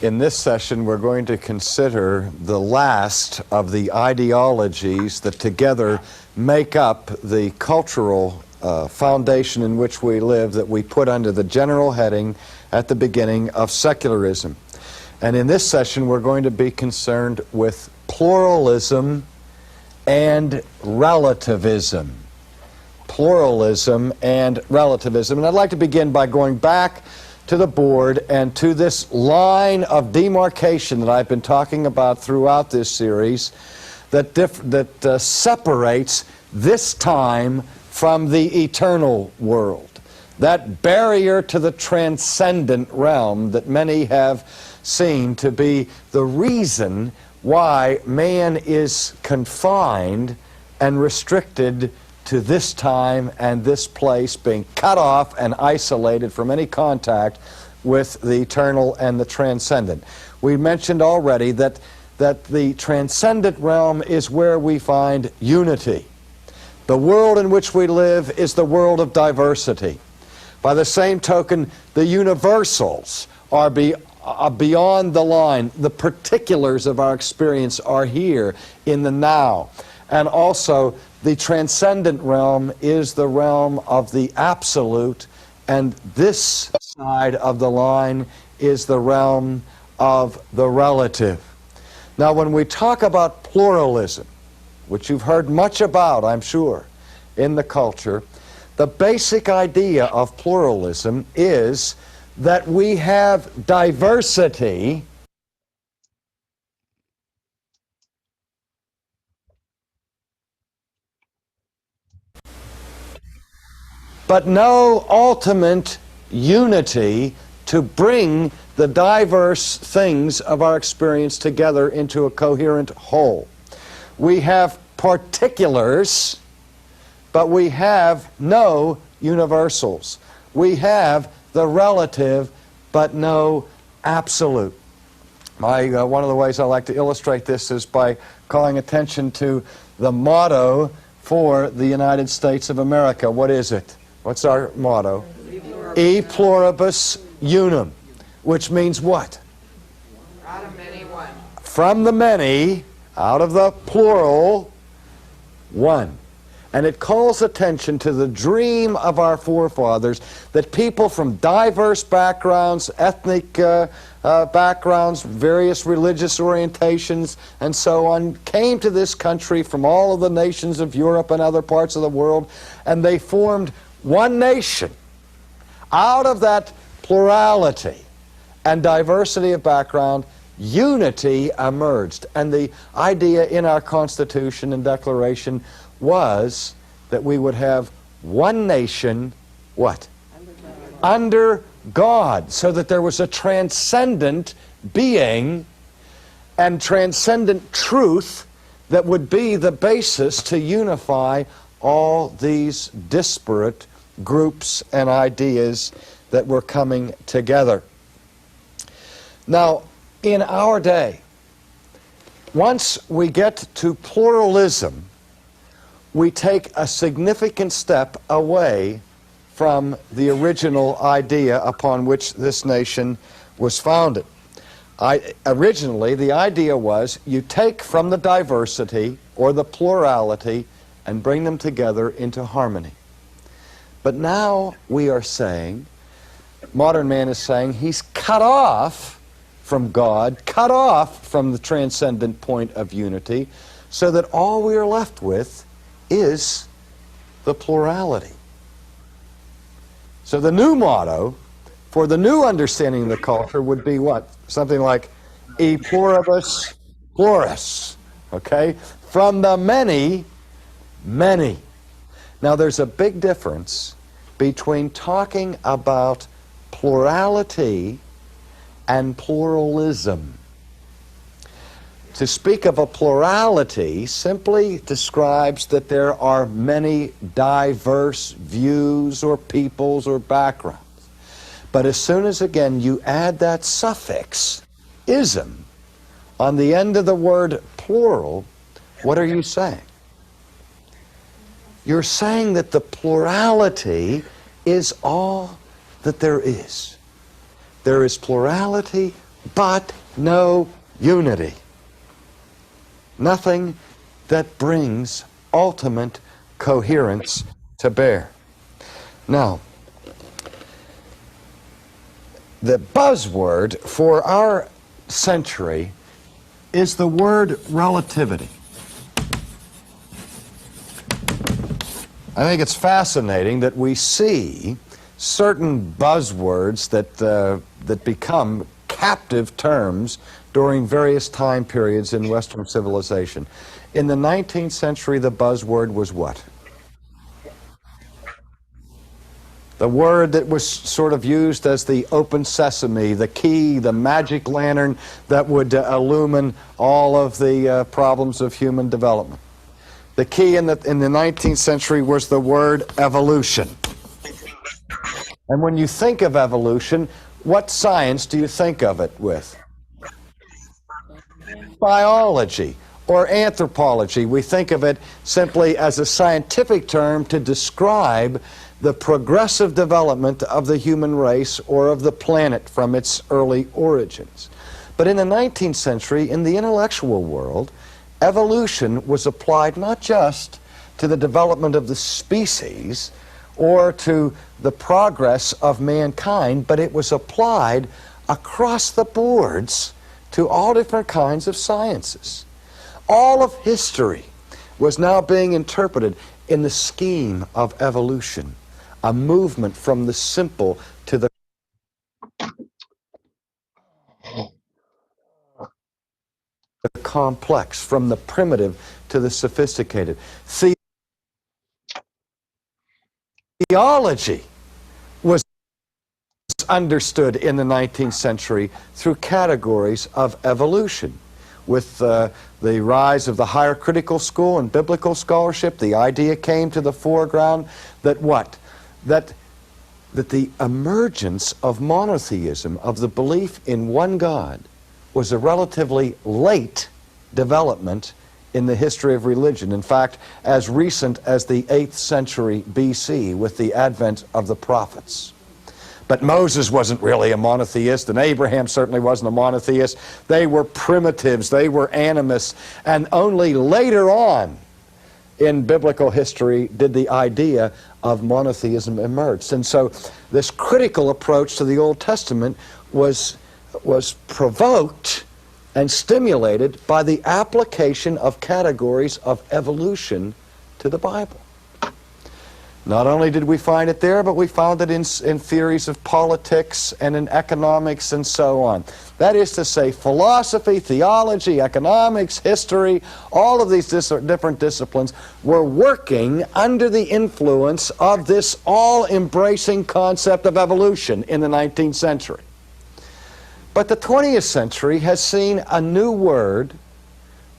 In this session, we're going to consider the last of the ideologies that together make up the cultural foundation in which we live, that we put under the general heading at the beginning of secularism. And in this session, we're going to be concerned with pluralism and relativism. Pluralism and relativism. And I'd like to begin by going back to the board and to this line of demarcation that I've been talking about throughout this series that separates this time from the eternal world. That barrier to the transcendent realm that many have seen to be the reason why man is confined and restricted to this time and this place, being cut off and isolated from any contact with the eternal and the transcendent. We mentioned already that the transcendent realm is where we find unity. The world in which we live is the world of diversity. By the same token, the universals are beyond the line. The particulars of our experience are here in the now. And also, the transcendent realm is the realm of the absolute, and this side of the line is the realm of the relative. Now, when we talk about pluralism, which you've heard much about, I'm sure, in the culture, the basic idea of pluralism is that we have diversity but no ultimate unity to bring the diverse things of our experience together into a coherent whole. We have particulars, but we have no universals. We have the relative, but no absolute. One of the ways I like to illustrate this is by calling attention to the motto for the United States of America. What is it? What's our motto? E pluribus unum, which means what? Out of many, one. From the many, out of the plural, one. And it calls attention to the dream of our forefathers that people from diverse backgrounds, ethnic backgrounds, various religious orientations, and so on, came to this country from all of the nations of Europe and other parts of the world, and they formed one nation. Out of that plurality and diversity of background, unity emerged. And the idea in our Constitution and Declaration was that we would have one nation, what? Under God. So that there was a transcendent being and transcendent truth that would be the basis to unify all these disparate groups and ideas that were coming together. Now, in our day, once we get to pluralism, we take a significant step away from the original idea upon which this nation was founded. Originally, the idea was you take from the diversity or the plurality and bring them together into harmony. But now we are saying, modern man is saying, he's cut off from God, cut off from the transcendent point of unity, so that all we are left with is the plurality. So the new motto for the new understanding of the culture would be what? Something like E pluribus pluris, okay? From the many, many. Now there's a big difference between talking about plurality and pluralism. To speak of a plurality simply describes that there are many diverse views or peoples or backgrounds. But as soon as, again, you add that suffix, ism, on the end of the word plural, what are you saying? You're saying that the plurality is all that there is. There is plurality but no unity. Nothing that brings ultimate coherence to bear. Now, the buzzword for our century is the word relativity. I think it's fascinating that we see certain buzzwords that become captive terms during various time periods in Western civilization. In the 19th century, the buzzword was what? The word that was sort of used as the open sesame, the key, the magic lantern that would illumine all of the problems of human development. The key in the 19th century was the word evolution. And when you think of evolution, what science do you think of it with? Biology or anthropology. We think of it simply as a scientific term to describe the progressive development of the human race or of the planet from its early origins. But in the 19th century, in the intellectual world, evolution was applied not just to the development of the species or to the progress of mankind, but it was applied across the boards to all different kinds of sciences. All of history was now being interpreted in the scheme of evolution, a movement from the simple to the complex, from the primitive to the sophisticated. Theology was understood in the 19th century through categories of evolution. With the rise of the higher critical school and biblical scholarship, the idea came to the foreground that what? That the emergence of monotheism, of the belief in one God, was a relatively late development in the history of religion. In fact, as recent as the 8th century BC with the advent of the prophets. But Moses wasn't really a monotheist, and Abraham certainly wasn't a monotheist. They were primitives, they were animists, and only later on in biblical history did the idea of monotheism emerge. And so this critical approach to the Old Testament was provoked and stimulated by the application of categories of evolution to the Bible. Not only did we find it there, but we found it in theories of politics and in economics and so on. That is to say, philosophy, theology, economics, history, all of these different disciplines were working under the influence of this all-embracing concept of evolution in the 19th century. But the 20th century has seen a new word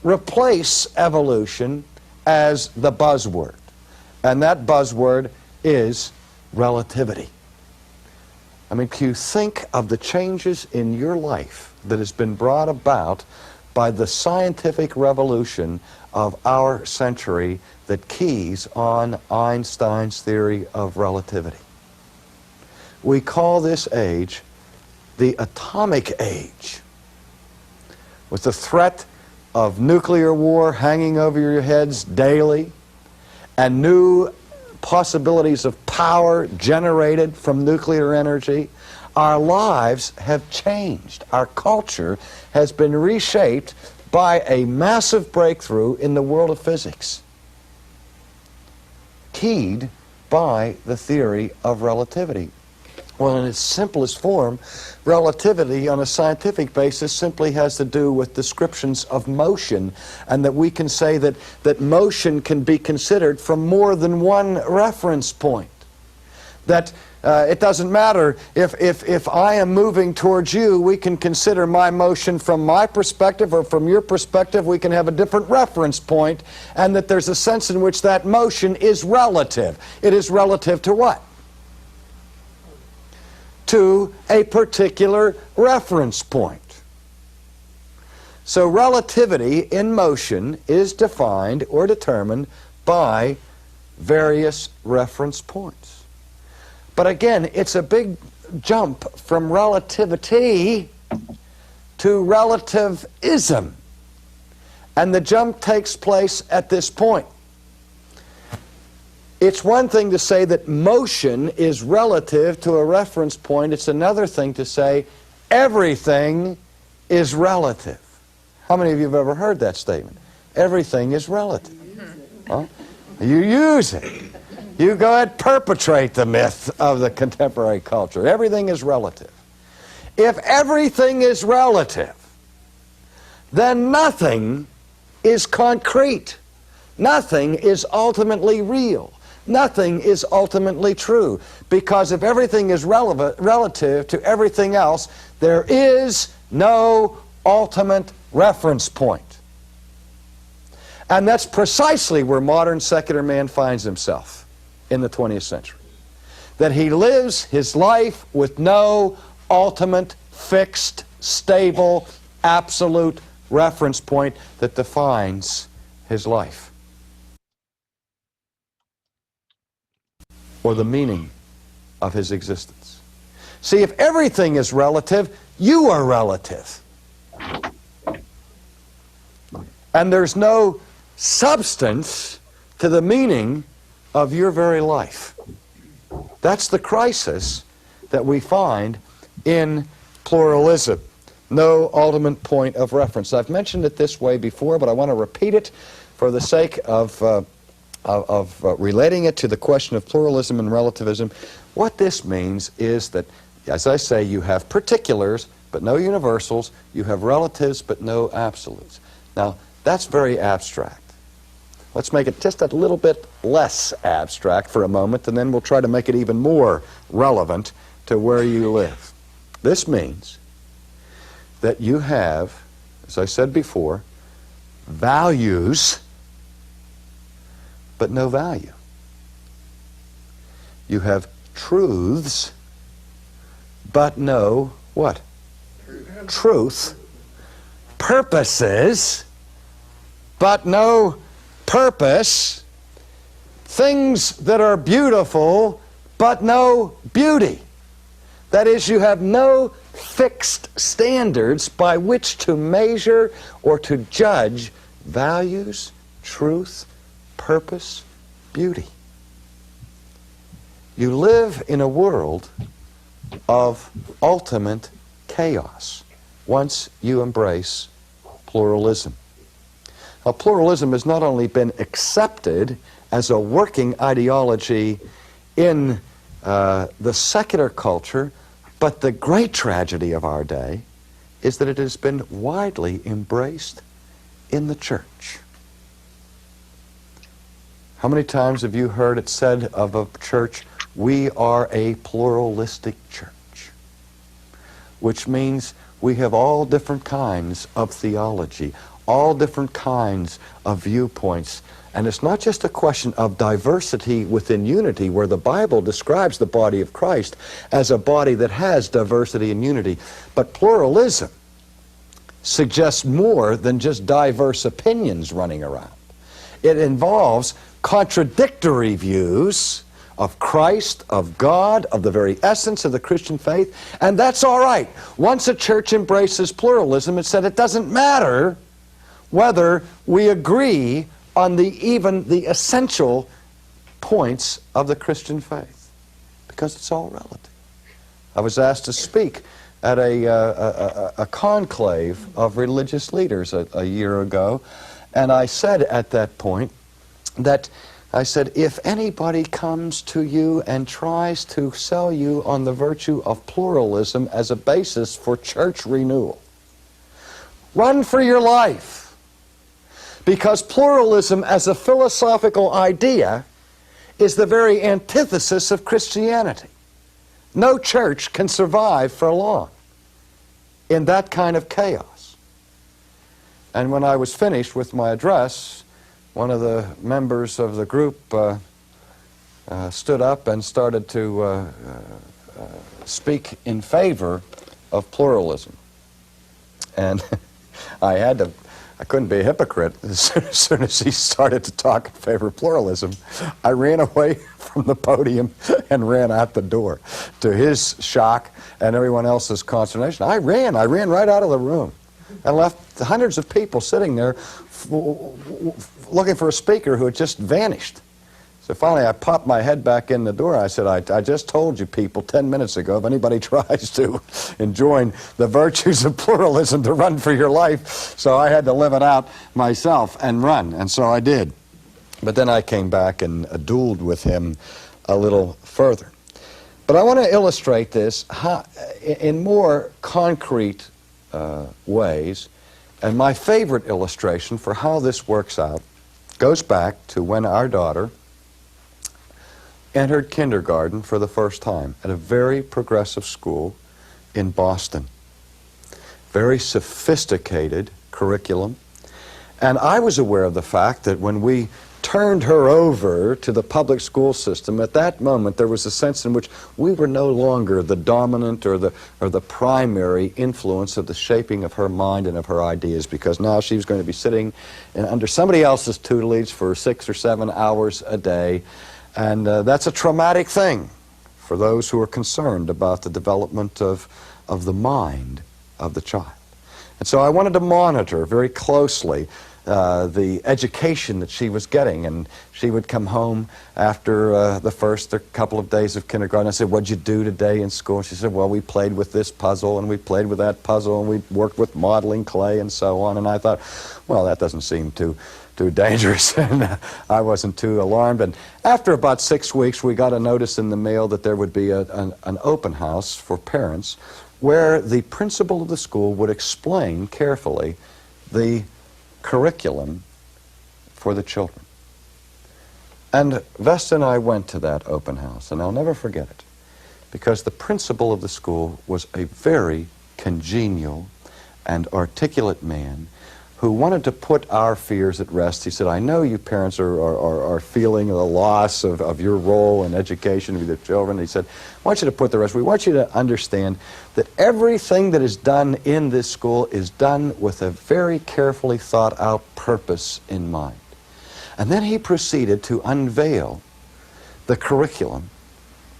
replace evolution as the buzzword. And that buzzword is relativity. I mean, can you think of the changes in your life that has been brought about by the scientific revolution of our century that keys on Einstein's theory of relativity? We call this age the atomic age, with the threat of nuclear war hanging over your heads daily, and new possibilities of power generated from nuclear energy. Our lives have changed. Our culture has been reshaped by a massive breakthrough in the world of physics, keyed by the theory of relativity. Well, in its simplest form, relativity on a scientific basis simply has to do with descriptions of motion, and that we can say that motion can be considered from more than one reference point. That it doesn't matter if I am moving towards you, we can consider my motion from my perspective or from your perspective. We can have a different reference point, and that there's a sense in which that motion is relative. It is relative to what? To a particular reference point. So relativity in motion is defined or determined by various reference points. But again, it's a big jump from relativity to relativism. And the jump takes place at this point. It's one thing to say that motion is relative to a reference point. It's another thing to say everything is relative. How many of you have ever heard that statement? Everything is relative. Huh? You use it. You go ahead, perpetrate the myth of the contemporary culture. Everything is relative. If everything is relative, then nothing is concrete. Nothing is ultimately real. Nothing is ultimately true. Because if everything is relative to everything else, there is no ultimate reference point. And that's precisely where modern secular man finds himself in the 20th century. That he lives his life with no ultimate, fixed, stable, absolute reference point that defines his life or the meaning of his existence. See, if everything is relative, you are relative. And there's no substance to the meaning of your very life. That's the crisis that we find in pluralism. No ultimate point of reference. I've mentioned it this way before, but I want to repeat it for the sake of relating it to the question of pluralism and relativism. What this means is that, as I say, you have particulars but no universals. You have relatives but no absolutes. Now, that's very abstract. Let's make it just a little bit less abstract for a moment, and then we'll try to make it even more relevant to where you live. This means that you have, as I said before, values but no value. You have truths but no what? Truth. Purposes but no purpose. Things that are beautiful but no beauty. That is, you have no fixed standards by which to measure or to judge values, truth, purpose, beauty. You live in a world of ultimate chaos once you embrace pluralism. Now, pluralism has not only been accepted as a working ideology in the secular culture, but the great tragedy of our day is that it has been widely embraced in the church. How many times have you heard it said of a church, we are a pluralistic church? Which means we have all different kinds of theology, all different kinds of viewpoints. And it's not just a question of diversity within unity, where the Bible describes the body of Christ as a body that has diversity and unity. But pluralism suggests more than just diverse opinions running around. It involves contradictory views of Christ, of God, of the very essence of the Christian faith, and that's all right. Once a church embraces pluralism, it said it doesn't matter whether we agree on even the essential points of the Christian faith, because it's all relative. I was asked to speak at a conclave of religious leaders a year ago, and I said at that point that I said, if anybody comes to you and tries to sell you on the virtue of pluralism as a basis for church renewal, run for your life. Because pluralism as a philosophical idea is the very antithesis of Christianity. No church can survive for long in that kind of chaos. And when I was finished with my address, one of the members of the group stood up and started to speak in favor of pluralism. And I had to I couldn't be a hypocrite. As soon as he started to talk in favor of pluralism, I ran away from the podium and ran out the door. To his shock and everyone else's consternation, I ran right out of the room and left hundreds of people sitting there looking for a speaker who had just vanished. So finally I popped my head back in the door. I said, I just told you people 10 minutes ago, if anybody tries to enjoin the virtues of pluralism, to run for your life. So I had to live it out myself and run, and so I did. But then I came back and dueled with him a little further. But I want to illustrate this in more concrete ways, and my favorite illustration for how this works out goes back to when our daughter entered kindergarten for the first time at a very progressive school in Boston. Very sophisticated curriculum. And I was aware of the fact that when we turned her over to the public school system, at that moment there was a sense in which we were no longer the dominant or the primary influence of the shaping of her mind and of her ideas, because now she was going to be sitting under somebody else's tutelage for 6 or 7 hours a day. And that's a traumatic thing for those who are concerned about the development of the mind of the child. And so I wanted to monitor very closely the education that she was getting. And she would come home after the first couple of days of kindergarten. I said, "What'd you do today in school?" And she said, "Well, we played with this puzzle, and we played with that puzzle, and we worked with modeling clay, and so on." And I thought, well, that doesn't seem too dangerous, and I wasn't too alarmed. And after about 6 weeks, we got a notice in the mail that there would be an open house for parents where the principal of the school would explain carefully the curriculum for the children. And Vesta and I went to that open house, and I'll never forget it, because the principal of the school was a very congenial and articulate man who wanted to put our fears at rest. He said, "I know you parents are feeling the loss of your role in education of your children." He said, "I want you to put the rest. We want you to understand that everything that is done in this school is done with a very carefully thought out purpose in mind." And then he proceeded to unveil the curriculum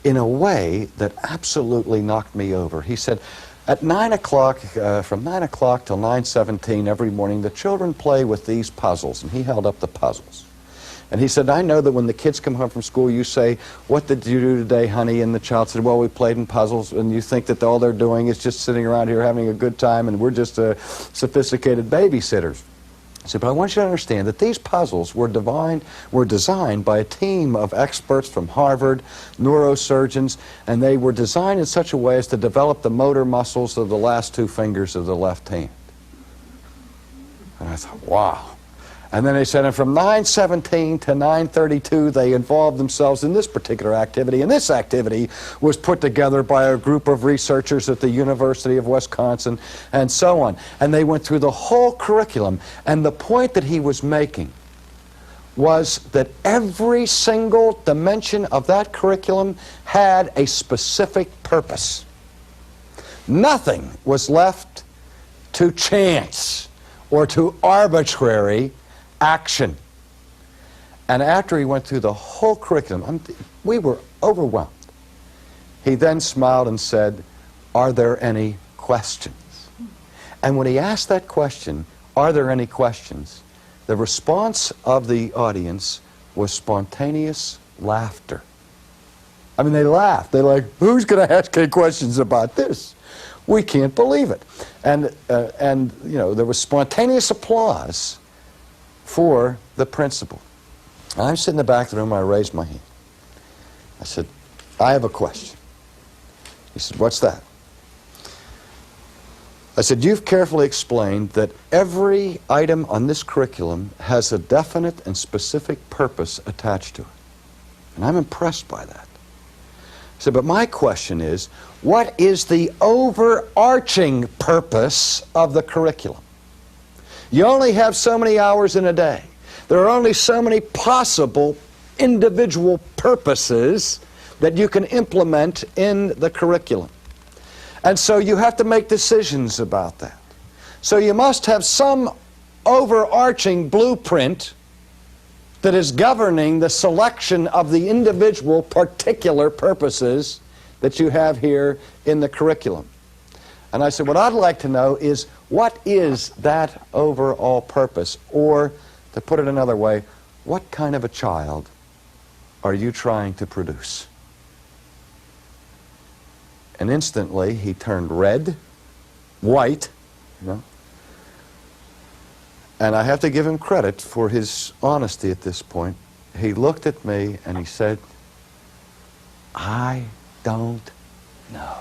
in a way that absolutely knocked me over. He said, at 9 o'clock, from 9 o'clock till 9:17 every morning, the children play with these puzzles. And he held up the puzzles. And he said, "I know that when the kids come home from school, you say, 'What did you do today, honey?' And the child said, 'Well, we played in puzzles.' And you think that all they're doing is just sitting around here having a good time, and we're just sophisticated babysitters." I said, "But I want you to understand that these puzzles were designed by a team of experts from Harvard, neurosurgeons, and they were designed in such a way as to develop the motor muscles of the last 2 fingers of the left hand." And I thought, wow. And then they said, and from 9:17 to 9:32, they involved themselves in this particular activity. And this activity was put together by a group of researchers at the University of Wisconsin, and so on. And they went through the whole curriculum. And the point that he was making was that every single dimension of that curriculum had a specific purpose. Nothing was left to chance or to arbitrary action. And after he went through the whole curriculum, we were overwhelmed. He then smiled and said, "Are there any questions?" And when he asked that question, "Are there any questions?" the response of the audience was spontaneous laughter. I mean, they laughed. They're like, "Who's going to ask any questions about this? We can't believe it." And you know, there was spontaneous applause for the principal. And I'm sitting in the back of the room, and I raised my hand. I said, "I have a question." He said, "What's that?" I said, "You've carefully explained that every item on this curriculum has a definite and specific purpose attached to it. And I'm impressed by that." I said, "But my question is, what is the overarching purpose of the curriculum? You only have so many hours in a day. There are only so many possible individual purposes that you can implement in the curriculum. And so you have to make decisions about that. So you must have some overarching blueprint that is governing the selection of the individual particular purposes that you have here in the curriculum. And I said, what I'd like to know is, what is that overall purpose? Or, to put it another way, what kind of a child are you trying to produce? And instantly he turned red, white, and I have to give him credit for his honesty at this point. He looked at me and he said, I don't know.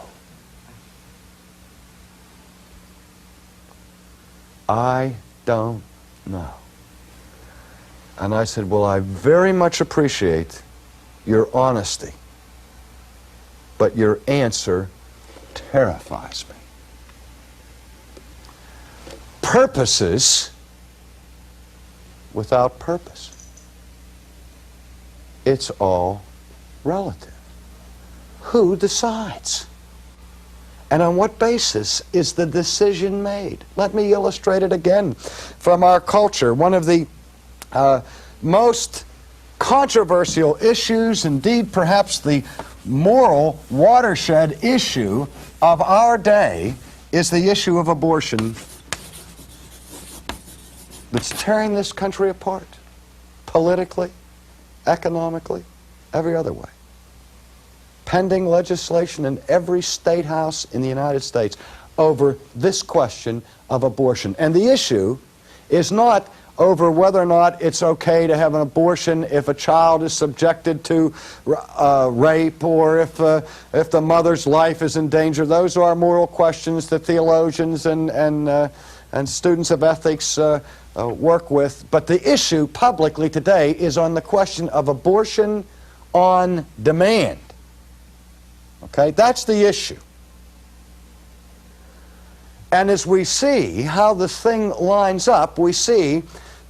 I don't know. And I said, well, I very much appreciate your honesty, but your answer terrifies me. Purposes without purpose. It's all relative. Who decides? And on what basis is the decision made? Let me illustrate it again from our culture. One of the most controversial issues, indeed perhaps the moral watershed issue of our day, is the issue of abortion that's tearing this country apart, politically, economically, every other way. Pending legislation in every state house in the United States over this question of abortion. And the issue is not over whether or not it's okay to have an abortion if a child is subjected to rape, or if the mother's life is in danger. Those are moral questions that theologians and students of ethics work with. But the issue publicly today is on the question of abortion on demand. Okay, that's the issue. And as we see how this thing lines up, we see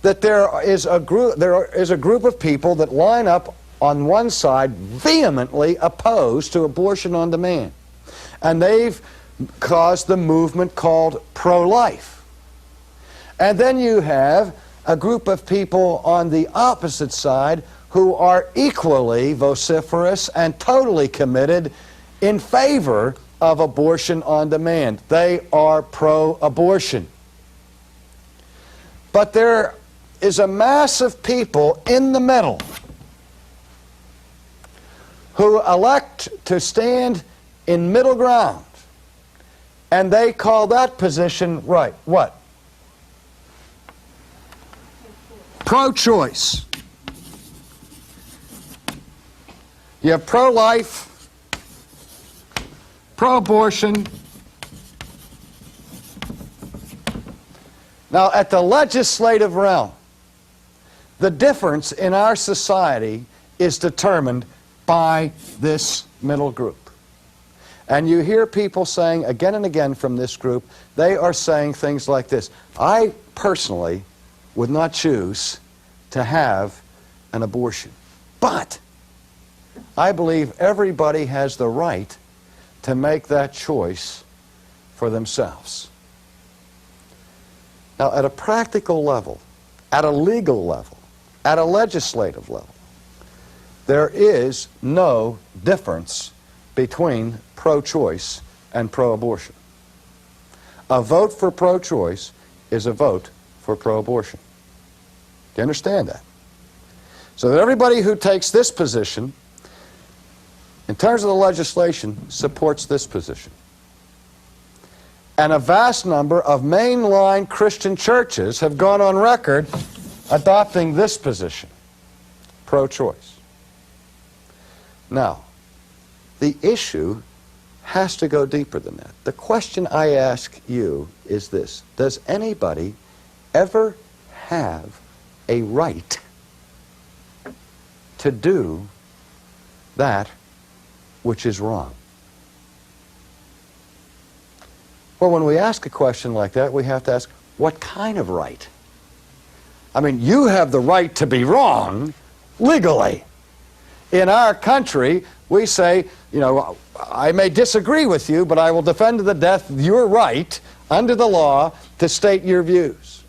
that there is a group of people that line up on one side vehemently opposed to abortion on demand. And they've caused the movement called pro-life. And then you have a group of people on the opposite side who are equally vociferous and totally committed in favor of abortion on demand. They are pro-abortion. But there is a mass of people in the middle who elect to stand in middle ground, and they call that position, right, what? Pro-choice. You have pro-life, pro-abortion. Now, at the legislative realm, the difference in our society is determined by this middle group. And you hear people saying again and again from this group, they are saying things like this: I personally would not choose to have an abortion, but I believe everybody has the right to make that choice for themselves. Now, at a practical level, at a legal level, at a legislative level, there is no difference between pro-choice and pro-abortion. A vote for pro-choice is a vote for pro-abortion. Do you understand that? So that everybody who takes this position, in terms of the legislation, supports this position. And a vast number of mainline Christian churches have gone on record adopting this position, pro-choice. Now, the issue has to go deeper than that. The question I ask you is this: does anybody ever have a right to do that which is wrong? Well, when we ask a question like that, we have to ask, what kind of right? I mean, you have the right to be wrong legally. In our country, we say, you know, I may disagree with you, but I will defend to the death your right under the law to state your views.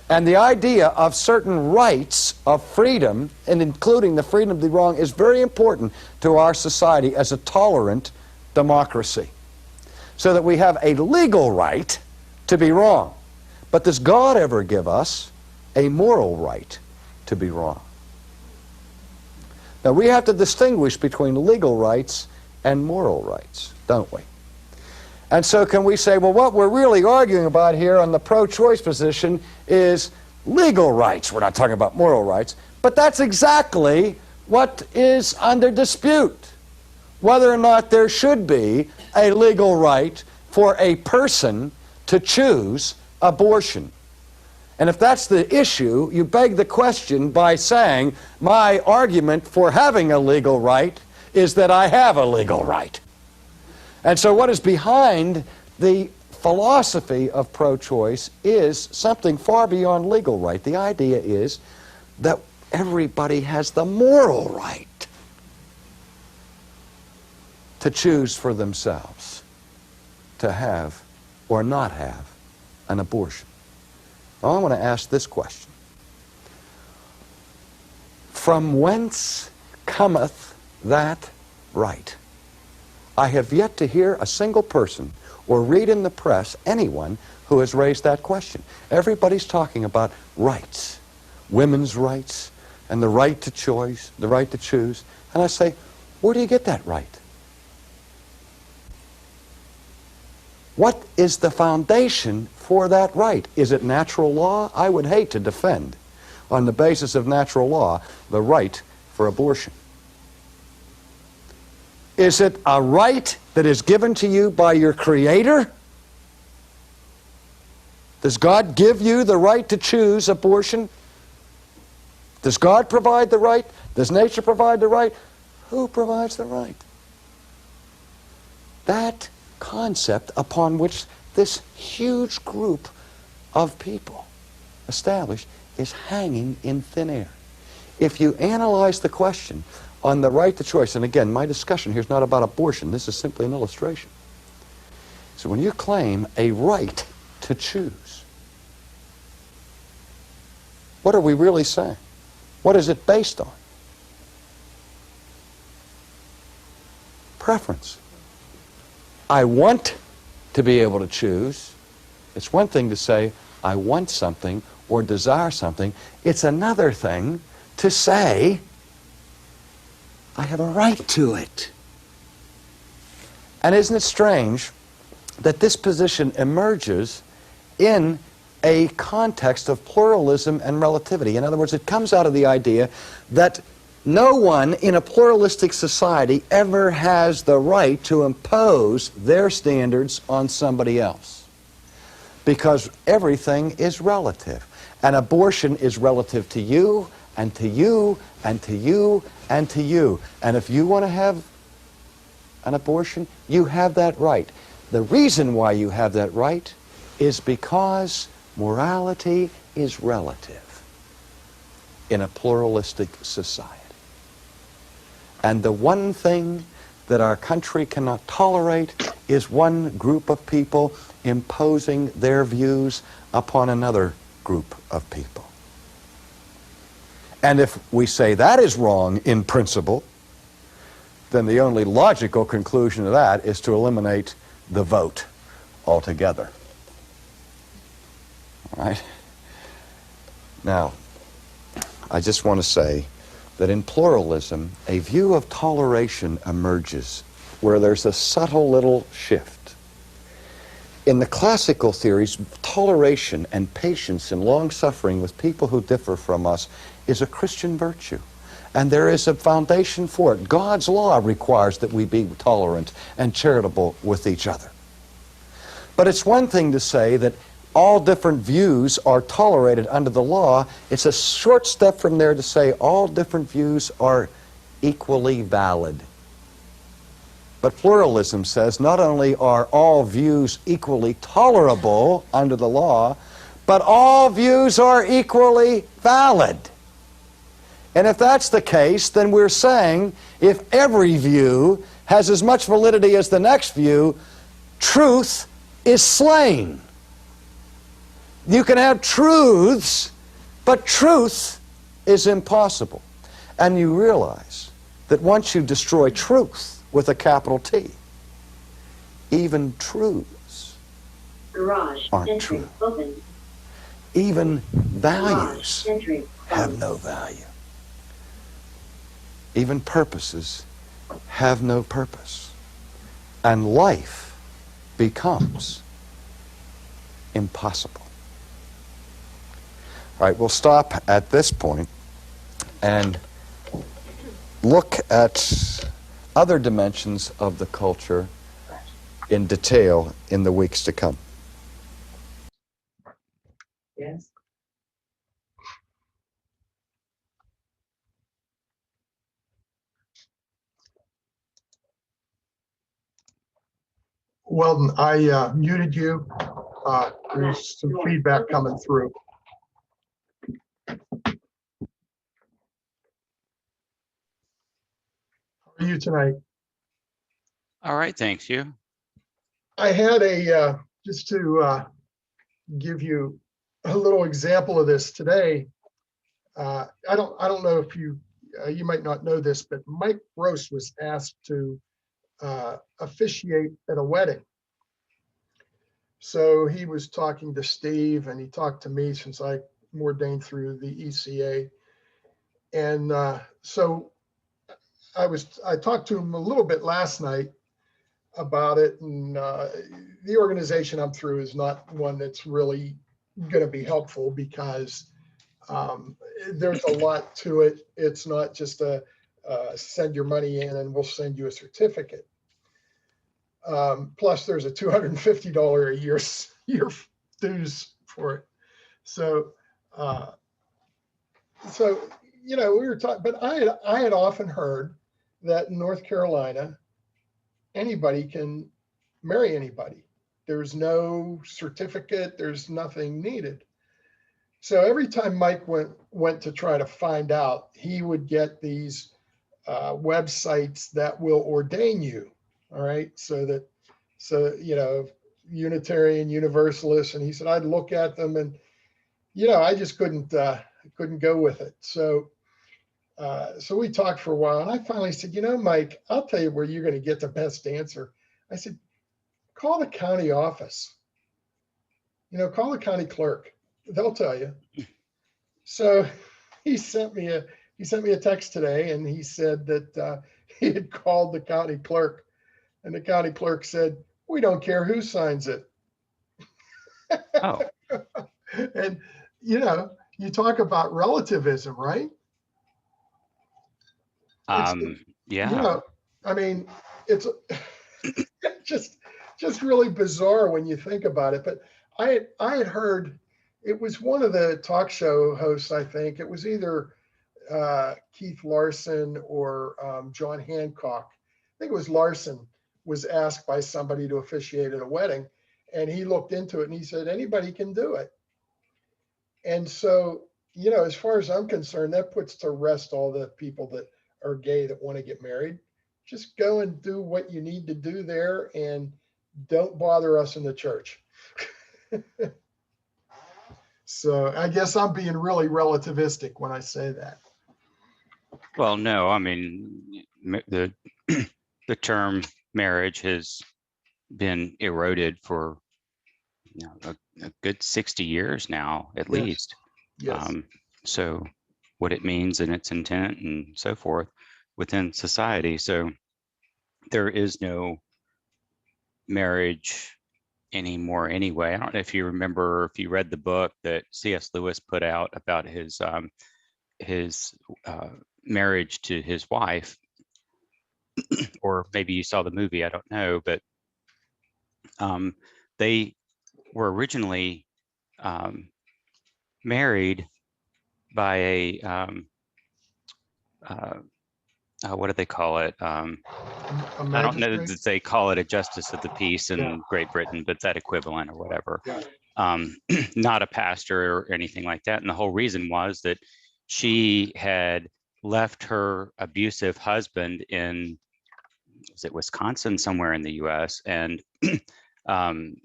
And the idea of certain rights of freedom, and including the freedom to be wrong, is very important to our society as a tolerant democracy. So that we have a legal right to be wrong. But does God ever give us a moral right to be wrong? Now, we have to distinguish between legal rights and moral rights, don't we? And so can we say, well, what we're really arguing about here on the pro-choice position is legal rights. We're not talking about moral rights. But that's exactly what is under dispute. Whether or not there should be a legal right for a person to choose abortion. And if that's the issue, you beg the question by saying, my argument for having a legal right is that I have a legal right. And so what is behind the philosophy of pro-choice is something far beyond legal right. The idea is that everybody has the moral right to choose for themselves to have or not have an abortion. Now, I want to ask this question. From whence cometh that right? I have yet to hear a single person or read in the press anyone who has raised that question. Everybody's talking about rights, women's rights, and the right to choice, the right to choose. And I say, where do you get that right? What is the foundation for that right? Is it natural law? I would hate to defend, on the basis of natural law, the right for abortion. Is it a right that is given to you by your Creator? Does God give you the right to choose abortion? Does God provide the right? Does nature provide the right? Who provides the right? That concept upon which this huge group of people established is hanging in thin air. If you analyze the question on the right to choice, and again, my discussion here is not about abortion, this is simply an illustration. So when you claim a right to choose, what are we really saying? What is it based on? Preference. I want to be able to choose. It's one thing to say, I want something or desire something. It's another thing to say, I have a right to it. And isn't it strange that this position emerges in a context of pluralism and relativity? In other words, it comes out of the idea that no one in a pluralistic society ever has the right to impose their standards on somebody else, because everything is relative. And abortion is relative to you, and to you, and to you, and to you. And if you want to have an abortion, you have that right. The reason why you have that right is because morality is relative in a pluralistic society. And the one thing that our country cannot tolerate is one group of people imposing their views upon another group of people. And if we say that is wrong in principle, then the only logical conclusion of that is to eliminate the vote altogether. All right? Now, I just want to say that in pluralism, a view of toleration emerges where there's a subtle little shift. In the classical theories, toleration and patience and long-suffering with people who differ from us is a Christian virtue. And there is a foundation for it. God's law requires that we be tolerant and charitable with each other. But it's one thing to say that all different views are tolerated under the law. It's a short step from there to say all different views are equally valid. But pluralism says not only are all views equally tolerable under the law, but all views are equally valid. And if that's the case, then we're saying if every view has as much validity as the next view, truth is slain. You can have truths, but truth is impossible. And you realize that once you destroy truth with a capital T, even truths aren't true. Even values have no value. Even purposes have no purpose. And life becomes impossible. All right, we'll stop at this point and look at other dimensions of the culture in detail in the weeks to come. Yes. Weldon, I muted you. There's some feedback coming through. How are you tonight? All right, thanks. You? I had just to give you a little example of this today. I don't know if you might not know this, but Mike Gross was asked to officiate at a wedding. So he was talking to Steve, and he talked to me since I'm ordained through the ECA. And so I talked to him a little bit last night about it, and the organization I'm through is not one that's really going to be helpful because there's a lot to it. It's not just a send your money in and we'll send you a certificate. Plus there's a $250 a year dues for it. So you know, we were talking, but I had often heard that in North Carolina, anybody can marry anybody. There's no certificate, there's nothing needed. So every time Mike went to try to find out, he would get these websites that will ordain you. All right. So you know, Unitarian Universalists, and he said, I'd look at them and, you know, I just couldn't go with it. So we talked for a while, and I finally said, you know, Mike, I'll tell you where you're going to get the best answer. I said, call the county office. You know, call the county clerk. They'll tell you. So he sent me a text today, and he said that he had called the county clerk, and the county clerk said, we don't care who signs it. Oh. And, you know, you talk about relativism, right? Yeah. You know, I mean, it's just really bizarre when you think about it. But I had heard, it was one of the talk show hosts, I think it was either Keith Larson or John Hancock. I think it was Larson, was asked by somebody to officiate at a wedding, and he looked into it and he said, anybody can do it. And so, you know, as far as I'm concerned, that puts to rest all the people that are gay that want to get married. Just go and do what you need to do there, and don't bother us in the church. So I guess I'm being really relativistic when I say that. Well, no, I mean, the term marriage has been eroded for, you know, a good 60 years now, at least. Yes. So what it means and its intent and so forth within society. So there is no marriage anymore anyway. I don't know if you remember, if you read the book that C.S. Lewis put out about his marriage to his wife, or maybe you saw the movie, I don't know, but they were originally married by a what do they call it? I don't know that they call it a justice of the peace in Great Britain, but that equivalent or whatever. Not a pastor or anything like that. And the whole reason was that she had left her abusive husband in, was it Wisconsin, somewhere in the US, and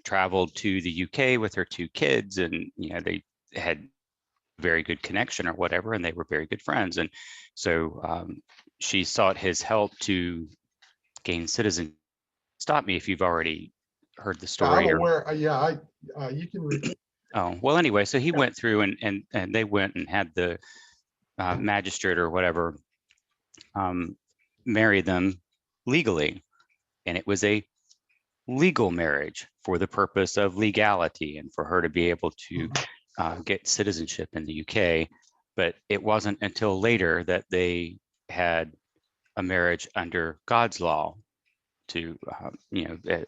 traveled to the UK with her 2 kids, and they had very good connection or whatever, and they were very good friends. And so she sought his help to gain citizenship. Stop me if you've already heard the story. I'm aware. Yeah, you can read. Oh, well, anyway, so he went through and they went and had the magistrate or whatever marry them legally. And it was a legal marriage for the purpose of legality and for her to be able to get citizenship in the UK. But it wasn't until later that they had a marriage under God's law, to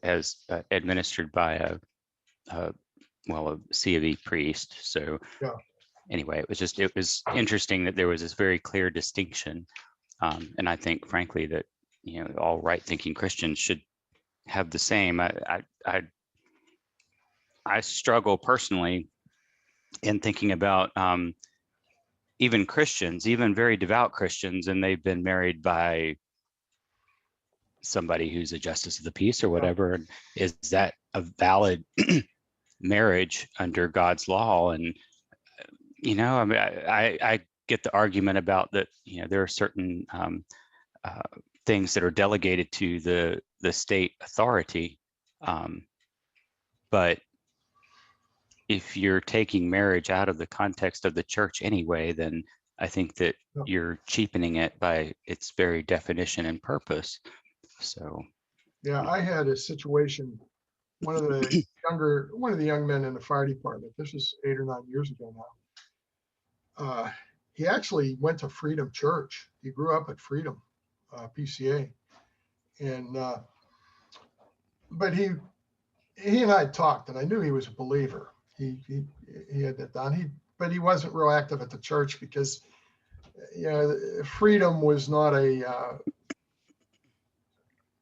as administered by a C of E priest. So anyway, it was interesting that there was this very clear distinction, and I think, frankly, that all right-thinking Christians should have the same. I struggle personally in thinking about even Christians, even very devout Christians, and they've been married by somebody who's a justice of the peace or whatever. And is that a valid marriage under God's law? And I mean, I get the argument about that. There are certain things that are delegated to the state authority, but if you're taking marriage out of the context of the church anyway, then I think that you're cheapening it by its very definition and purpose. So yeah, I had a situation. One of the young men in the fire department, this was 8 or 9 years ago now. He actually went to Freedom Church. He grew up at Freedom PCA, and but he and I talked, and I knew he was a believer. He had that down. But he wasn't real active at the church because Freedom was not a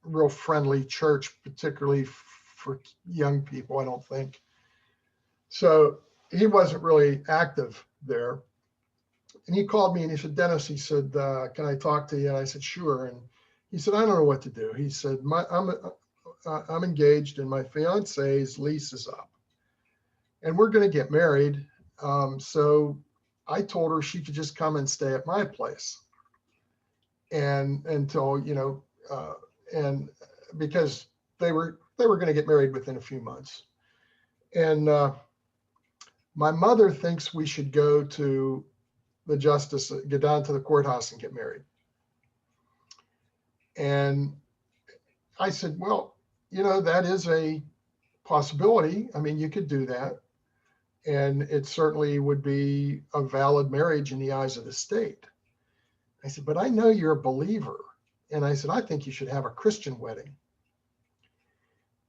real friendly church, particularly for young people, I don't think. So he wasn't really active there. And he called me and he said, "Dennis," he said, "can I talk to you?" And I said, "Sure." And he said, "I don't know what to do." He said, I'm engaged and my fiance's lease is up and we're going to get married. So I told her she could just come and stay at my place and until, and because they were going to get married within a few months. And my mother thinks we should go to the justice, get down to the courthouse and get married. And I said, "Well, that is a possibility. I mean, you could do that. And it certainly would be a valid marriage in the eyes of the state." I said, "But I know you're a believer." And I said, "I think you should have a Christian wedding."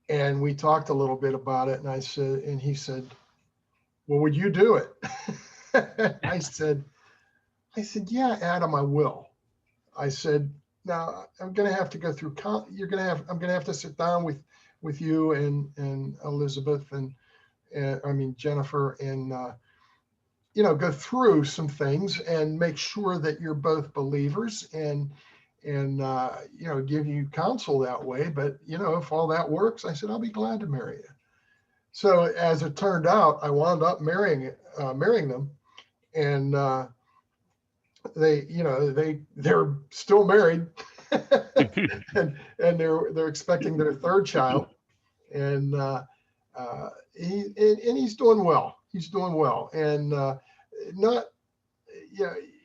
And we talked a little bit about it. And he said, "Well, would you do it?" I said, "Yeah, Adam, I will." I said, "Now I'm going to have to go through, I'm going to have to sit down with you and Elizabeth and Jennifer and, go through some things and make sure that you're both believers and give you counsel that way. But, if all that works," I said, "I'll be glad to marry you." So as it turned out, I wound up marrying them, and they're still married, and they're expecting their 3rd child, and he's doing well. He's doing well, and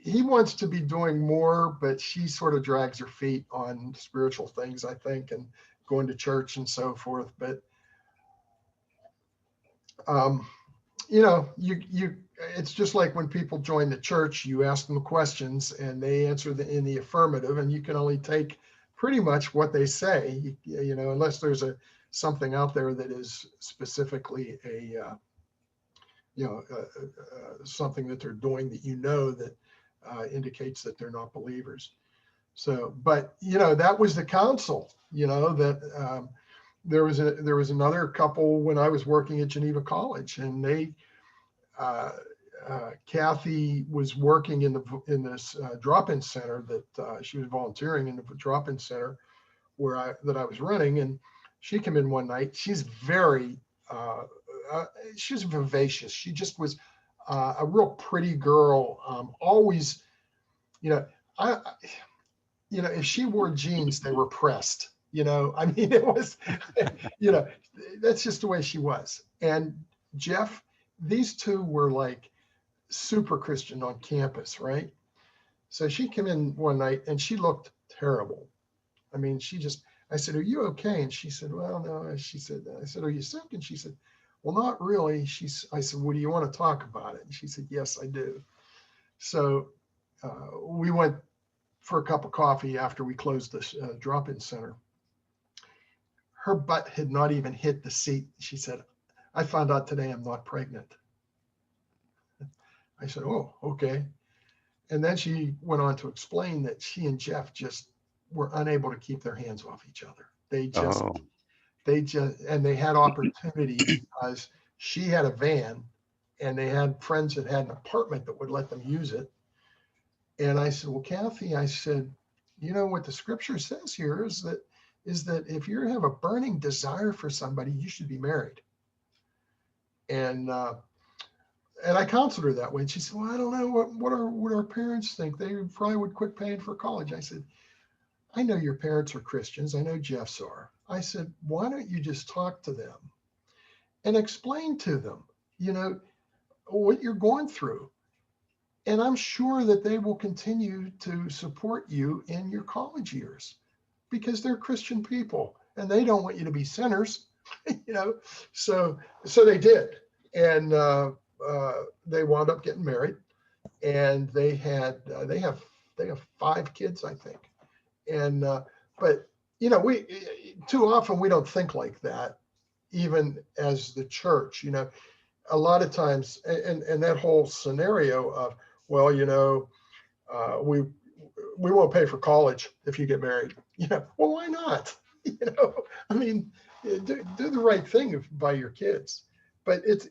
he wants to be doing more, but she sort of drags her feet on spiritual things, I think, and going to church and so forth. But it's just like when people join the church, you ask them questions and they answer in the affirmative, and you can only take pretty much what they say, unless there's something out there that is specifically something that they're doing that indicates that they're not believers. So, but that was the counsel. That there was another couple when I was working at Geneva College, and they Kathy was working in this drop-in center that she was volunteering in the drop-in center that I was running, and She came in one night. She's very, she was vivacious. She just was a real pretty girl. Always, you know, if she wore jeans, they were pressed. I mean, it was, that's just the way she was. And Jeff, these two were like super Christian on campus, right? So she came in one night and she looked terrible. I mean, I said, "Are you okay?" And she said, "Well, no." She said, I said, "Are you sick?" And she said, "Well, not really." I said, "Well, do you want to talk about it?" And she said, "Yes, I do." So we went for a cup of coffee after we closed this drop-in center. Her butt had not even hit the seat. She said, "I found out today I'm not pregnant." I said, "Oh, okay." And then she went on to explain that she and Jeff just were unable to keep their hands off each other. They had opportunity because she had a van and they had friends that had an apartment that would let them use it. And I said, "Well, Kathy," I said, "what the scripture says here is that if you have a burning desire for somebody, you should be married." And I counseled her that way. And she said, "Well, I don't know what our parents think. They probably would quit paying for college." I said, "I know your parents are Christians. I know Jeff's are." I said, "Why don't you just talk to them and explain to them, what you're going through? And I'm sure that they will continue to support you in your college years because they're Christian people and they don't want you to be sinners." So they did. And they wound up getting married, and they have 5 kids, I think. And but we too often we don't think like that, even as the church. A lot of times, and that whole scenario of, well, we won't pay for college if you get married. Well, why not? I mean, do the right thing by your kids. But it's,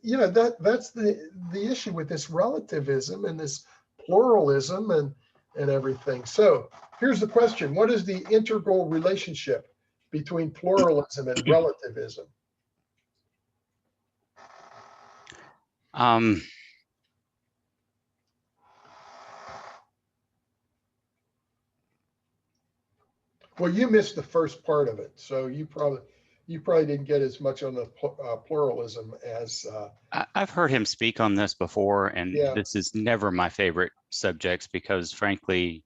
that's the issue with this relativism and this pluralism and everything. So here's the question: what is the integral relationship between pluralism and relativism? Well, you missed the first part of it, so you probably didn't get as much on the pluralism as. I've heard him speak on this before, and Yeah. This is never my favorite subjects because, frankly,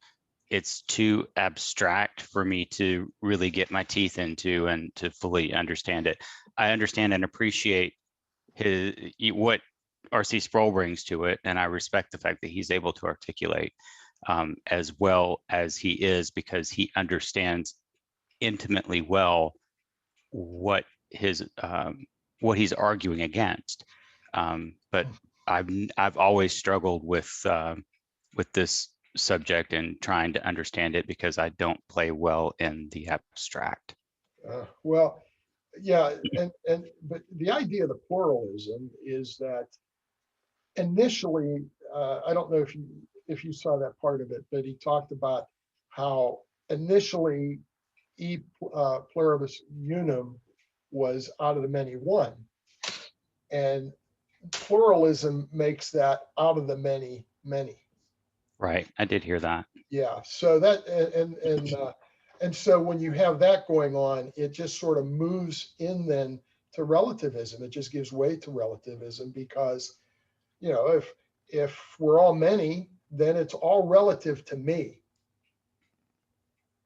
it's too abstract for me to really get my teeth into and to fully understand it. I understand and appreciate what R.C. Sproul brings to it, and I respect the fact that he's able to articulate as well as he is, because he understands intimately well what he's arguing against. But I've always struggled with this subject and trying to understand it because I don't play well in the abstract. Well, yeah, but the idea of the pluralism is that initially, I don't know if you saw that part of it, but he talked about how initially pluribus unum was out of the many one, and pluralism makes that out of the many many. Right, I did hear that. Yeah, so that and so when you have that going on, it just sort of moves in then to relativism. It just gives way to relativism because, if we're all many, then it's all relative to me.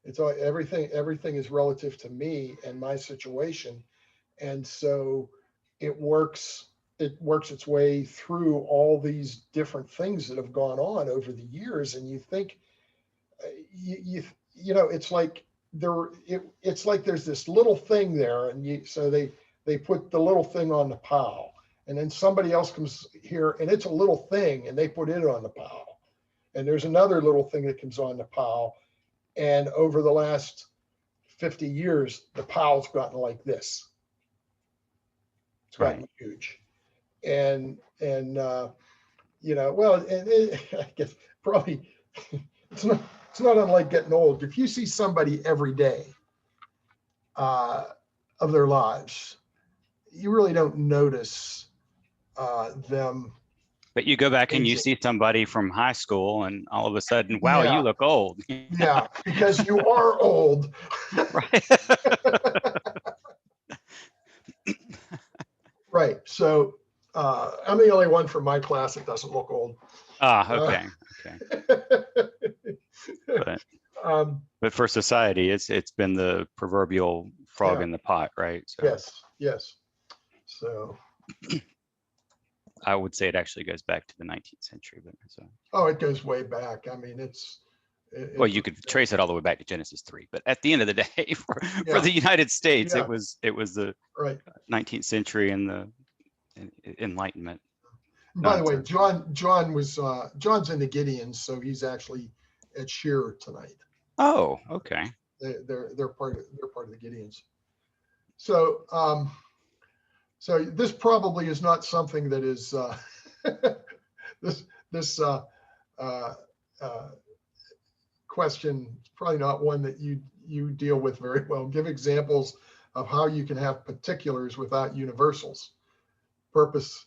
It's all everything is relative to me and my situation. And so it works its way through all these different things that have gone on over the years. And you think, it's like it's like there's this little thing there, and so they put the little thing on the pile, and then somebody else comes here and it's a little thing and they put it on the pile, and there's another little thing that comes on the pile, and over the last 50 years the pile's gotten like this. It's gotten huge. And well, and I guess probably it's not unlike getting old. If you see somebody every day, of their lives, you really don't notice them. But you go back and you aging. see somebody from high school and all of a sudden, wow, Yeah. you look old. Yeah, because you are old. Right. Right. So I'm the only one from my class that doesn't look old. Ah, okay. But, but for society, it's been the proverbial frog in the pot, right? So Yes, yes. So I would say it actually goes back to the 19th century, but oh, it goes way back. I mean, well, you could trace it all the way back to Genesis 3, but at the end of the day, for the United States, Yeah. it was the right. 19th century and the Enlightenment. By the way, Nonsense. John's in the Gideons, so he's actually at Shearer tonight. Oh, okay. They're part of the Gideons. So so this probably is not something that is this question is probably not one that you deal with very well. Give examples of how you can have particulars without universals, purposes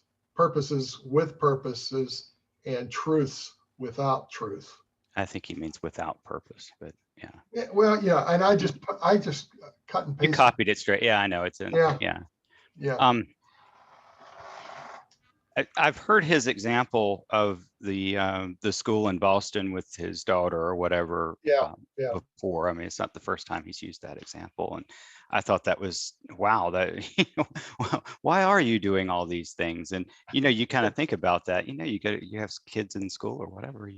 with purposes, and truths without truth. I think he means without purpose, but yeah. Well, yeah, and I just cut and pasted. You copied it straight. Yeah, I know it's in. Yeah. I've heard his example of the school in Boston with his daughter or whatever. Before. I mean, it's not the first time he's used that example, and I thought that was wow. That why are you doing all these things? And you kind of think about that. You have kids in school or whatever.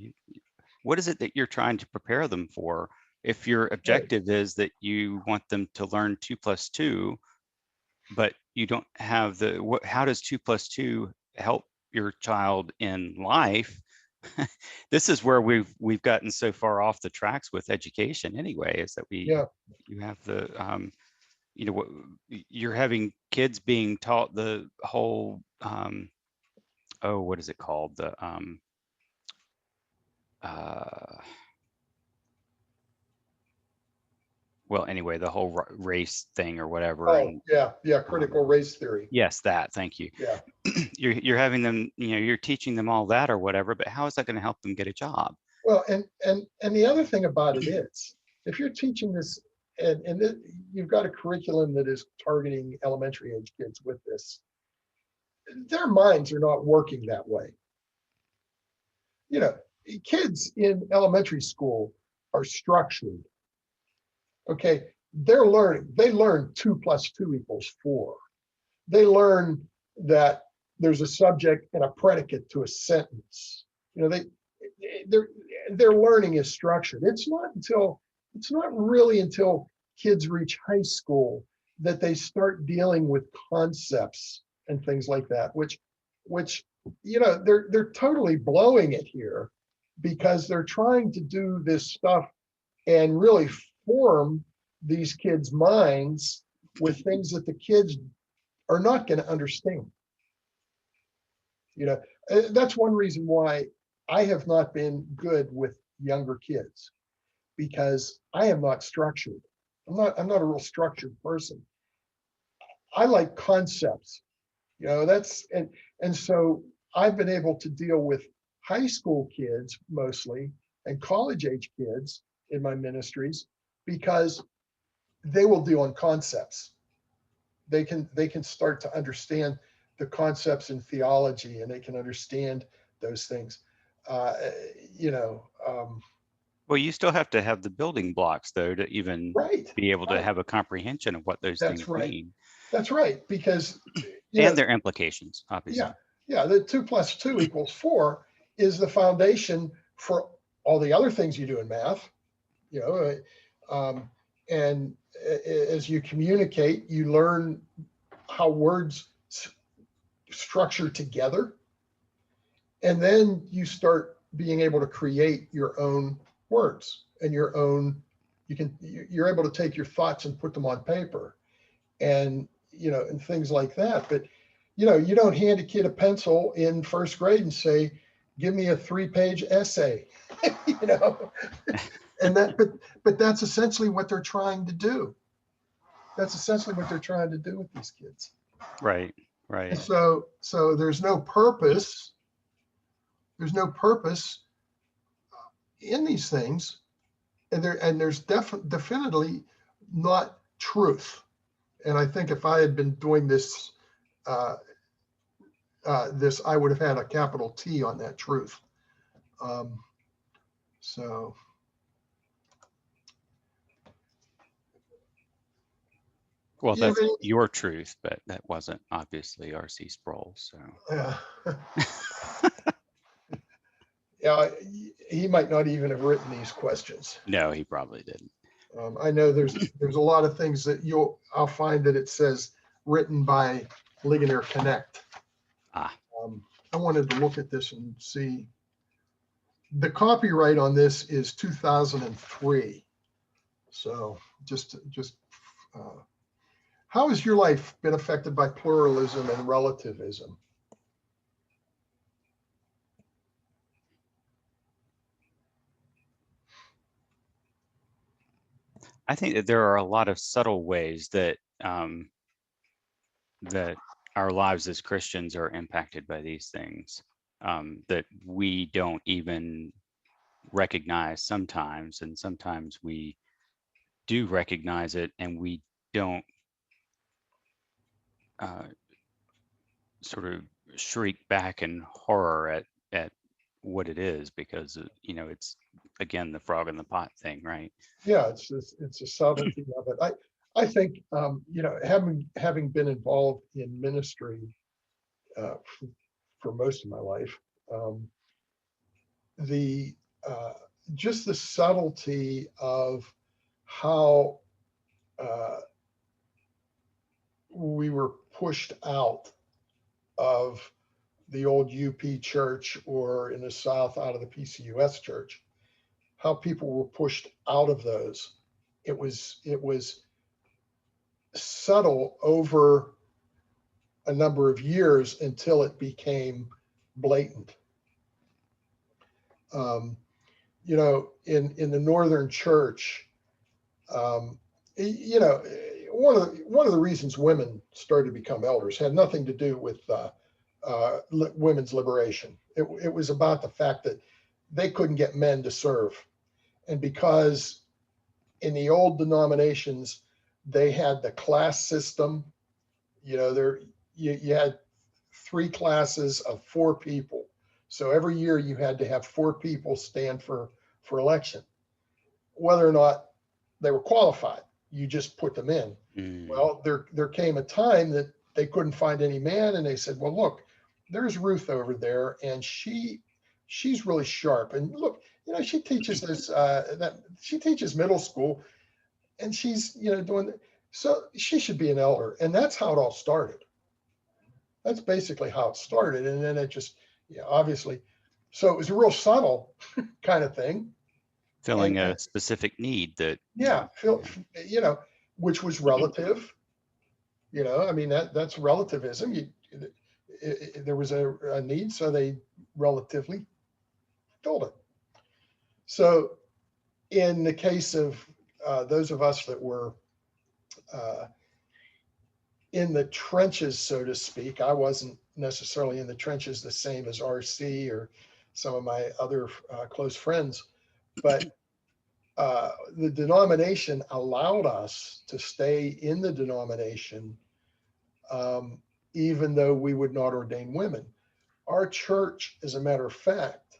What is it that you're trying to prepare them for? If your objective is that you want them to learn 2 + 2, but you don't have how does 2 + 2 help your child in life? This is where we've gotten so far off the tracks with education anyway, is that you have the you're having kids being taught the whole what is it called, the well, anyway, the whole race thing or whatever. Critical race theory. Yes, that. Thank you. Yeah. You're having them, you're teaching them all that or whatever, but how is that going to help them get a job? Well, and the other thing about it is, if you're teaching this, and you've got a curriculum that is targeting elementary age kids with this, their minds are not working that way. Kids in elementary school are structured. Okay, they learn 2 + 2 = 4. They learn that there's a subject and a predicate to a sentence. Their learning is structured. It's not really until kids reach high school that they start dealing with concepts and things like that, which they're totally blowing it here, because they're trying to do this stuff and really form these kids' minds with things that the kids are not going to understand. That's one reason why I have not been good with younger kids, because I am not structured. I'm not a real structured person. I like concepts. And so I've been able to deal with high school kids mostly and college age kids in my ministries, because they will deal in concepts. They can start to understand the concepts in theology, and they can understand those things. Well, you still have to have the building blocks, though, to even be able to have a comprehension of what those things mean. That's right, because and their implications, obviously. The 2 + 2 = 4 is the foundation for all the other things you do in math. And as you communicate, you learn how words structure together, and then you start being able to create your own words and you're able to take your thoughts and put them on paper, and and things like that. But you don't hand a kid a pencil in first grade and say, give me a 3-page essay. And but that's essentially what they're trying to do. That's essentially what they're trying to do with these kids. Right, right. And so there's no purpose. There's no purpose in these things, and there's definitely not truth. And I think if I had been doing this, I would have had a capital T on that truth. So. Well, that's your truth, but that wasn't obviously R.C. Sproul. So. Yeah. Yeah, he might not even have written these questions. No, he probably didn't. I know there's a lot of things that I'll find that it says written by Ligonier Connect. Ah. I wanted to look at this and see. The copyright on this is 2003. So just how has your life been affected by pluralism and relativism? I think that there are a lot of subtle ways that that our lives as Christians are impacted by these things that we don't even recognize sometimes, and sometimes we do recognize it and we don't sort of shriek back in horror at what it is, because it's again the frog in the pot thing, right? Yeah, it's a subtlety of it. I think having been involved in ministry for most of my life, just the subtlety of how we were pushed out of the old UP church, or in the South out of the PCUS church, how people were pushed out of those. It was subtle over a number of years until it became blatant. In the Northern Church, one of the reasons women started to become elders had nothing to do with women's liberation. It was about the fact that they couldn't get men to serve, and because in the old denominations they had the class system. You had 3 classes of 4 people. So every year you had to have 4 people stand for election. Whether or not they were qualified, you just put them in. Well, there came a time that they couldn't find any man, and they said, well, look, there's Ruth over there, and she's really sharp. And look, she teaches this, she teaches middle school, and she's, doing, so she should be an elder. And that's how it all started. That's basically how it started. And then it just, obviously, so it was a real subtle kind of thing. Filling a specific need that. Yeah, which was relative. That's relativism. There was a need, so they relatively filled it. So in the case of those of us that were in the trenches, so to speak, I wasn't necessarily in the trenches the same as RC or some of my other close friends, but the denomination allowed us to stay in the denomination even though we would not ordain women. Our church, as a matter of fact,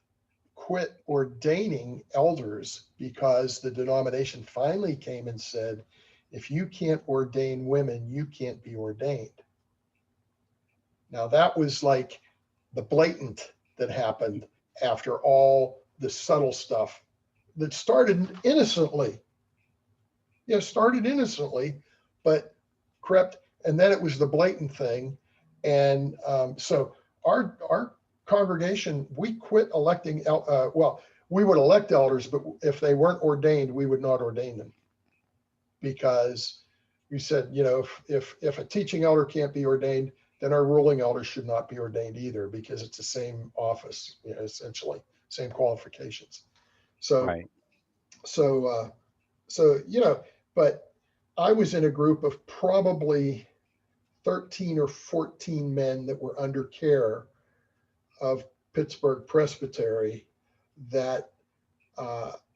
quit ordaining elders because the denomination finally came and said, if you can't ordain women, you can't be ordained. Now that was like the blatant that happened after all the subtle stuff that started innocently. Started innocently, but crept, and then it was the blatant thing. And so our congregation, we quit electing, we would elect elders, but if they weren't ordained, we would not ordain them. Because we said, if a teaching elder can't be ordained, then our ruling elders should not be ordained either, because it's the same office, essentially, same qualifications. So, right. but I was in a group of probably 13 or 14 men that were under care of Pittsburgh Presbytery that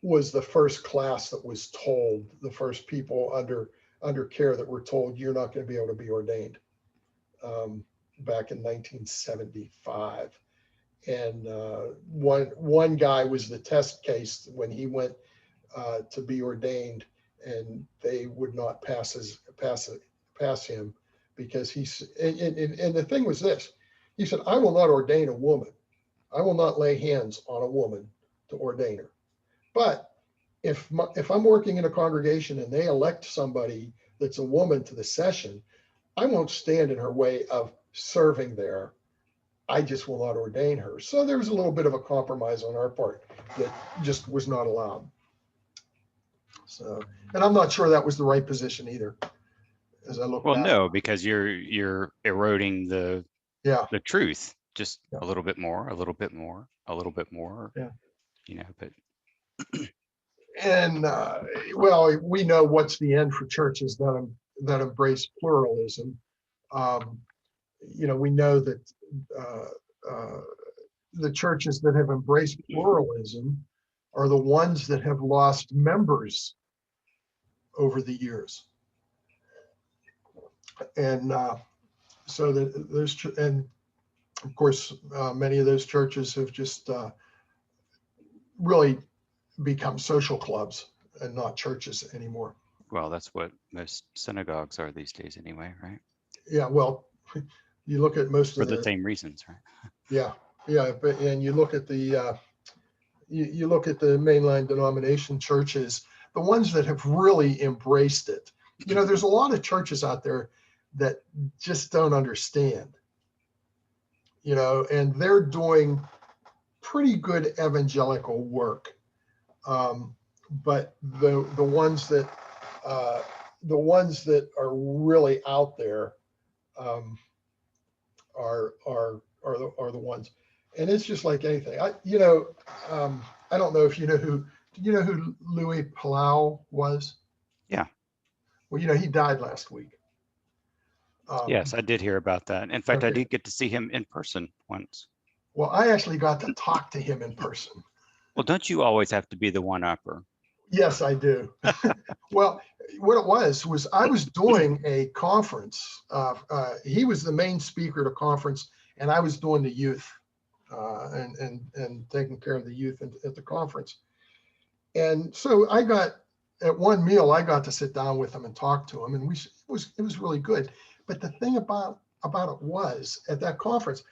was the first class that was told, the first people under care that were told, you're not going to be able to be ordained, back in 1975. And one guy was the test case when he went to be ordained, and they would not pass him because and the thing was this. He said, I will not ordain a woman. I will not lay hands on a woman to ordain her. But if I'm working in a congregation and they elect somebody that's a woman to the session, I won't stand in her way of serving there. I just will not ordain her. So there was a little bit of a compromise on our part that just was not allowed. So, and I'm not sure that was the right position either, as I look back. Well, no, because you're eroding the truth just a little bit more, a little bit more, a little bit more. Yeah. You know, but. And well, we know what's the end for churches that embrace pluralism. You know, we know that the churches that have embraced pluralism are the ones that have lost members over the years. And so and of course, many of those churches have just really become social clubs and not churches anymore. Well, that's what most synagogues are these days anyway, right? Yeah, well, you look at most for the same reasons, right? Yeah, but and you look at the you look at the mainline denomination churches, the ones that have really embraced it. You know, there's a lot of churches out there that just don't understand. You know, and they're doing pretty good evangelical work. But the ones that are really out there are the ones, and it's just like anything. I don't know if you know who. Do you know who Louis Palau was? Yeah. Well, you know, he died last week. Yes, I did hear about that. In fact, okay. I did get to see him in person once. Well, I actually got to talk to him in person. Well, don't you always have to be the one-upper? Yes, I do. Well, what it was I was doing a conference. He was the main speaker at a conference, and I was doing the youth and taking care of the youth at the conference. And so I got, at one meal, I got to sit down with him and talk to him, and it was really good. But the thing about it was, at that conference,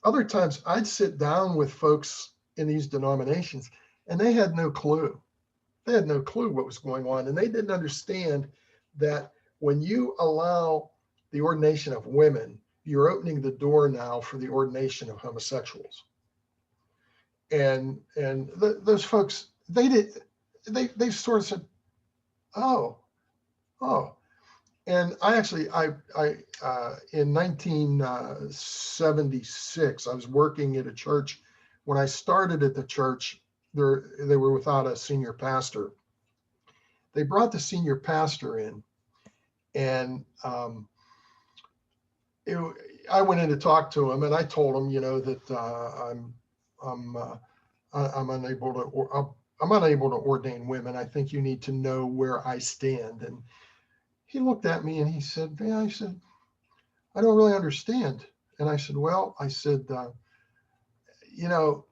other times I'd sit down with folks in these denominations, and they had no clue. They had no clue what was going on, and they didn't understand that when you allow the ordination of women, you're opening the door now for the ordination of homosexuals. And those folks, they sort of said, oh. And I actually, in 1976, I was working at a church. When I started at the church, they were without a senior pastor. They brought the senior pastor in, and I went in to talk to him, and I told him, you know, that I'm unable to ordain women. I think you need to know where I stand. And he looked at me and he said, "Yeah," I said, "I don't really understand." And I said, "Well," I said, "you know,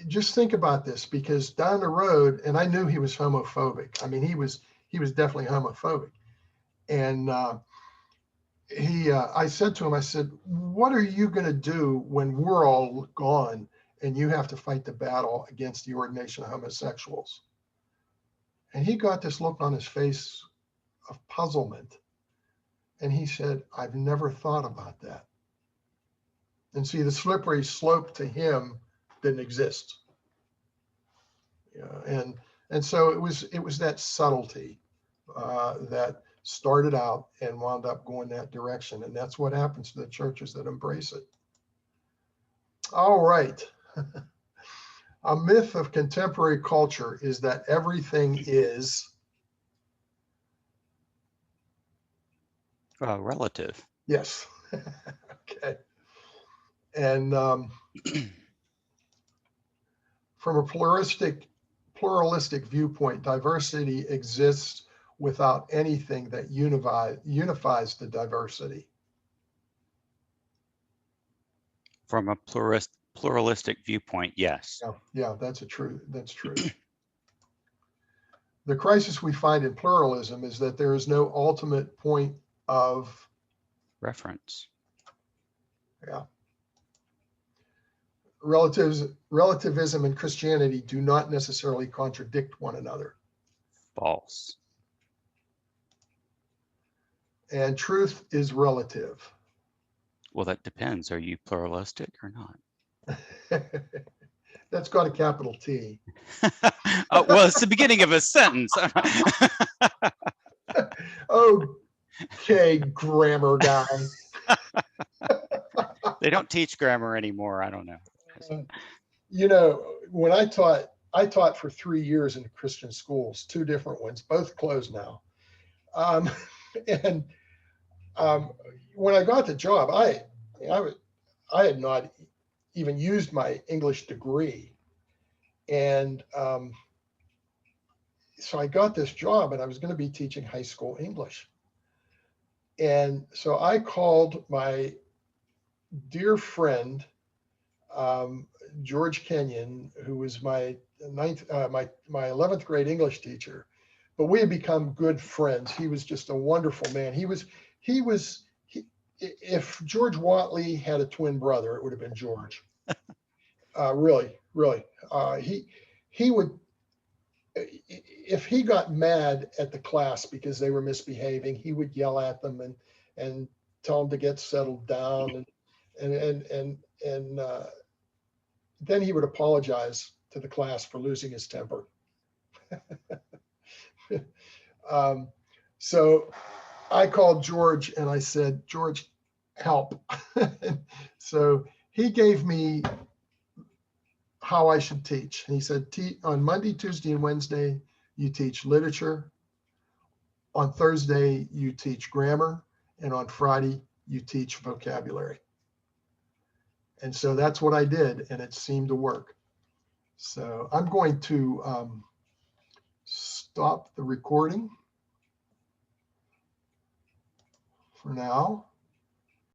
just think about this, because down the road," and I knew he was homophobic. I mean, he was definitely homophobic. And I said to him, I said, "What are you going to do when we're all gone and you have to fight the battle against the ordination of homosexuals?" And he got this look on his face of puzzlement. And he said, "I've never thought about that." And see, the slippery slope to him didn't exist. Yeah, and so it was that subtlety that started out and wound up going that direction. And that's what happens to the churches that embrace it. All right. A myth of contemporary culture is that everything is Relative. Yes. Okay. And from a pluralistic viewpoint, diversity exists without anything that unifies the diversity. From a pluralistic viewpoint, yes. Yeah, that's true. The crisis we find in pluralism is that there is no ultimate point of reference. Yeah. Relativism and Christianity do not necessarily contradict one another. False. And truth is relative. Well, that depends. Are you pluralistic or not? That's got a capital T. Well, it's the beginning of a sentence. Okay, grammar guy. They don't teach grammar anymore. I don't know. You know, when I taught for 3 years in Christian schools, 2 different ones, both closed now. When I got the job, I had not even used my English degree. And so I got this job and I was going to be teaching high school English. And so I called my dear friend, George Kenyon, who was my 11th grade English teacher, but we had become good friends. He was just a wonderful man. If George Watley had a twin brother, it would have been George. Really. He would, if he got mad at the class because they were misbehaving, he would yell at them and tell them to get settled down, and then he would apologize to the class for losing his temper. So I called George and I said, George, help. So he gave me how I should teach. And he said, on Monday, Tuesday, and Wednesday, you teach literature. On Thursday, you teach grammar. And on Friday, you teach vocabulary. And so that's what I did, and it seemed to work. So I'm going to stop the recording for now.